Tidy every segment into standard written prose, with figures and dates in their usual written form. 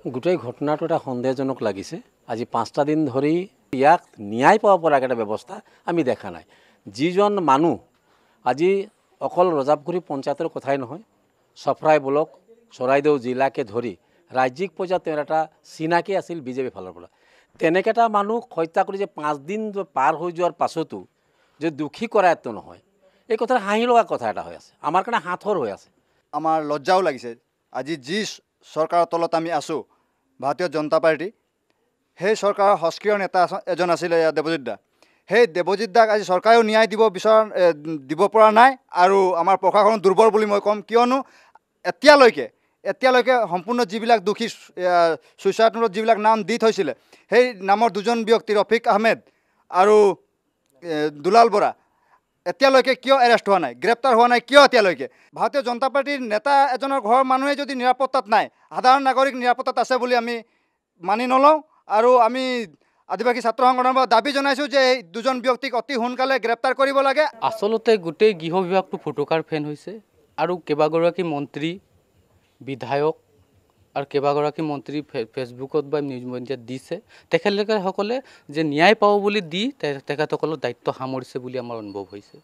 গোটেই ঘটনাটো এটা সন্দেহজনক লাগিছে। আজি 5টা দিন ধৰি ইয়াক ন্যায় পাব পৰা এটা ব্যৱস্থা আমি দেখা নাই। যিজন মানুহ আজি অকল ৰজাপুখুৰী পঞ্চায়তৰ কথাই নহয়, চফৰাই ব্লক চৰাইদেউ জিলাকে ধৰি ৰাজ্যিক পৰ্যায়ত তেওঁৰ এটা চিনাকি আছিল বিজেপি ফালৰ পৰা। তেনেকৈ এটা মানুহ হত্যা কৰি যে 5 দিন পাৰ হৈ যোৱাৰ পাছতো যে দুখী কৰায়ত্ব নহয়, এই কথাৰ হাঁহি লগা কথা এটা হৈ আছে, আমাৰ কাৰণে হাথৰ হৈ আছে। আমাৰ লজ্জাও লাগিছে। আজি যি চৰকাৰৰ তলত আমি আছোঁ, ভাৰতীয় জনতা পাৰ্টি, সেই চৰকাৰৰ সক্ৰিয় নেতা এজন আছিলে দেৱজিৎ দা। সেই দেৱজিৎ দাক আজি চৰকাৰেও ন্যায় দিব পৰা নাই আৰু আমাৰ প্ৰশাসন দুৰ্বল বুলি মই ক'ম। কিয়নো এতিয়ালৈকে সম্পূৰ্ণ যিবিলাক দোষী ছুইচাইড নোটত যিবিলাক নাম দি থৈছিলে, সেই নামৰ 2জন ব্যক্তি ৰফিক আহমেদ আৰু দুলাল বৰা এতিয়ালৈকে কিয় এৰেষ্ট হোৱা নাই, গ্ৰেপ্তাৰ হোৱা নাই কিয় এতিয়ালৈকে? ভাৰতীয় জনতা পাৰ্টিৰ নেতা এজনৰ ঘৰৰ মানুহে যদি নিৰাপত্তাত নাই, সাধাৰণ নাগৰিক নিৰাপত্তাত আছে বুলি আমি মানি নলওঁ। আৰু আমি আদিবাসী ছাত্ৰ সংগঠনৰ পৰা দাবী জনাইছোঁ যে এই 2জন ব্যক্তিক অতি সোনকালে গ্ৰেপ্তাৰ কৰিব লাগে। আচলতে গোটেই গৃহ বিভাগটো ফটোকাৰ ফেন হৈছে আৰু কেইবাগৰাকী মন্ত্ৰী, বিধায়ক আৰু কেইবাগৰাকী মন্ত্ৰী ফেচবুকত বা নিউজ মিডিয়াত দিছে। তেখেতসকলে যে ন্যায় পাব বুলি দি তেখেতসকলৰ দায়িত্ব সামৰিছে বুলি আমাৰ অনুভৱ হৈছে।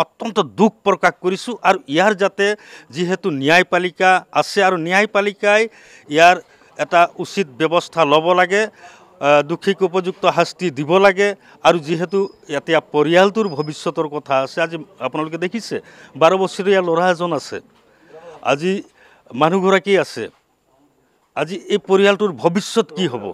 অত্যন্ত দুখ প্ৰকাশ কৰিছোঁ। আৰু ইয়াৰ যাতে যিহেতু ন্যায়পালিকা আছে আৰু ন্যায়পালিকাই ইয়াৰ এটা উচিত ব্যৱস্থা ল'ব লাগে, দোষীক উপযুক্ত শাস্তি দিব লাগে। আৰু যিহেতু এতিয়া পৰিয়ালটোৰ ভৱিষ্যতৰ কথা আছে, আজি আপোনালোকে দেখিছে 12 বছৰীয়া ল'ৰা এজন আছে, আজি মানুহগৰাকী আছে, আজি এই পৰিয়ালটোৰ ভৱিষ্যত কি হ'ব?